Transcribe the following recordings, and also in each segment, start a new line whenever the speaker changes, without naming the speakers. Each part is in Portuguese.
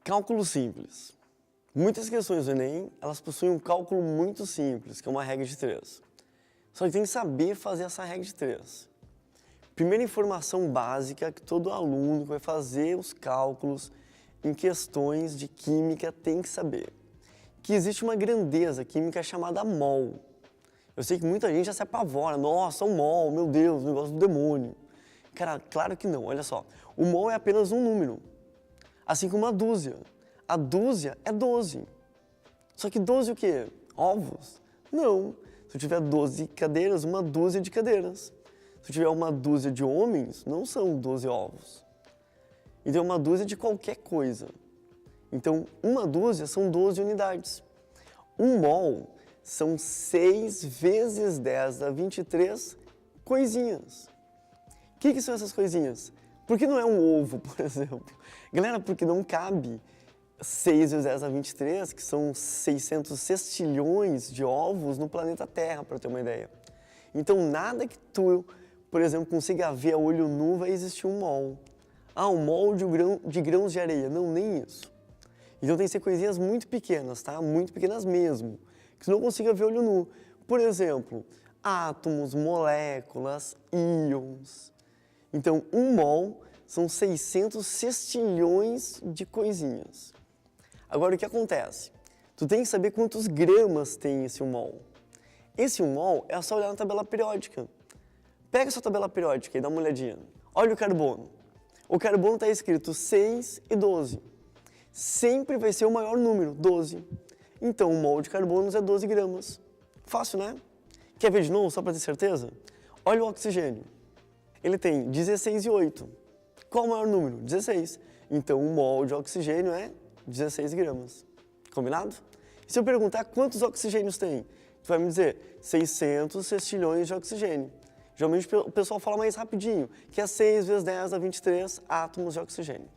Cálculo simples. Muitas questões do Enem, elas possuem um cálculo muito simples, que é uma regra de 3. Só que tem que saber fazer essa regra de 3. Primeira informação básica que todo aluno que vai fazer os cálculos em questões de química tem que saber. Que existe uma grandeza química chamada mol. Eu sei que muita gente já se apavora. Nossa, um mol, meu Deus, negócio do demônio. Cara, claro que não, olha só. O mol é apenas um número. Assim como a dúzia. A dúzia é 12. Só que 12 o quê? Ovos? Não. Se eu tiver 12 cadeiras, uma dúzia de cadeiras. Se eu tiver uma dúzia de homens, não são 12 ovos. Então é uma dúzia de qualquer coisa. Então, uma dúzia são 12 unidades. Um mol são 6 vezes 10 a 23 coisinhas. O que são essas coisinhas? Por que não é um ovo, por exemplo? Galera, porque não cabe 6 vezes 10 a 23, que são 600 sextilhões de ovos no planeta Terra, para ter uma ideia. Então, nada que tu, por exemplo, consiga ver a olho nu vai existir um mol. Ah, um mol de grãos de areia. Não, nem isso. Então, tem que ser coisinhas muito pequenas, tá? Muito pequenas mesmo, que tu não consiga ver a olho nu. Por exemplo, átomos, moléculas, íons. Então, um mol são 600 sextilhões de coisinhas. Agora, o que acontece? Tu tem que saber quantos gramas tem esse 1 mol. Esse 1 mol é só olhar na tabela periódica. Pega essa tabela periódica e dá uma olhadinha. Olha o carbono. O carbono está escrito 6 e 12. Sempre vai ser o maior número, 12. Então, 1 mol de carbono é 12 gramas. Fácil, né? Quer ver de novo, só para ter certeza? Olha o oxigênio. Ele tem 16 e 8. Qual o maior número? 16. Então, 1 mol de oxigênio é 16 gramas. Combinado? E se eu perguntar quantos oxigênios tem, tu vai me dizer 600 sextilhões de oxigênio. Geralmente o pessoal fala mais rapidinho, que é 6 vezes 10 a 23 átomos de oxigênio.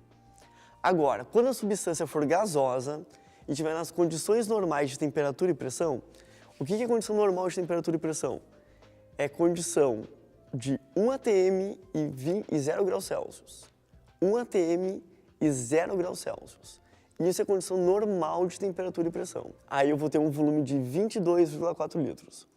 Agora, quando a substância for gasosa e estiver nas condições normais de temperatura e pressão, o que é condição normal de temperatura e pressão? É condição de 1 atm e 0 graus Celsius. 1 atm e 0 graus Celsius. Isso é condição normal de temperatura e pressão. Aí eu vou ter um volume de 22,4 litros.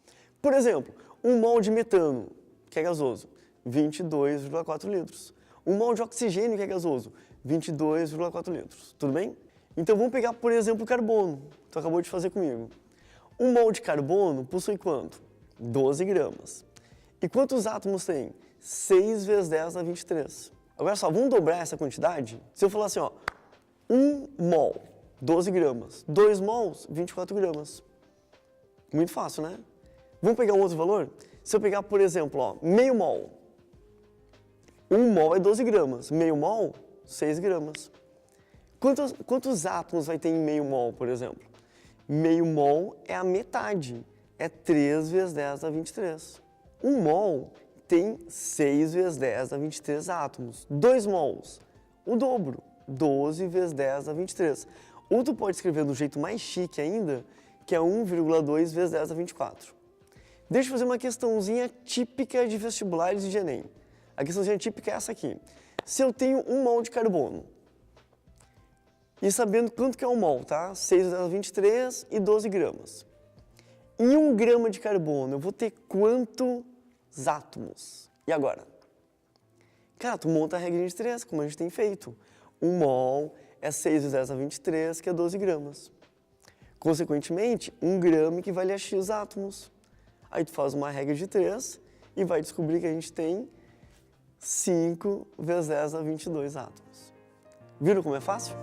Por exemplo, 1 mol de metano, que é gasoso, 22,4 litros. 1 mol de oxigênio, que é gasoso, 22,4 litros. Tudo bem? Então vamos pegar, por exemplo, o carbono, que tu acabou de fazer comigo. 1 mol de carbono possui quanto? 12 gramas. E quantos átomos tem? 6 vezes 10 a 23. Agora só, vamos dobrar essa quantidade? Se eu falar assim, ó, 1 mol, 12 gramas. 2 mols, 24 gramas. Muito fácil, né? Vamos pegar um outro valor? Se eu pegar, por exemplo, ó, meio mol. 1 mol é 12 gramas. Meio mol, 6 gramas. Quantos átomos vai ter em meio mol, por exemplo? Meio mol é a metade. É 3 vezes 10 a 23. 1 mol tem 6 vezes 10 a 23 átomos. 2 mols, o dobro. 12 vezes 10 a 23. Ou tu pode escrever do jeito mais chique ainda, que é 1,2 vezes 10 a 24. Deixa eu fazer uma questãozinha típica de vestibulares e de Enem. A questãozinha típica é essa aqui. Se eu tenho 1 mol de carbono, e sabendo quanto que é 1 mol, tá? 6 vezes 10 a 23 e 12 gramas. Em 1 grama de carbono, eu vou ter quantos átomos? E agora? Cara, tu monta a regra de 3, como a gente tem feito. 1 mol é 6 vezes 10 a 23, que é 12 gramas. Consequentemente, 1 grama equivale a X átomos. Aí tu faz uma regra de 3 e vai descobrir que a gente tem 5 vezes 10 a 22 átomos. Viram como é fácil?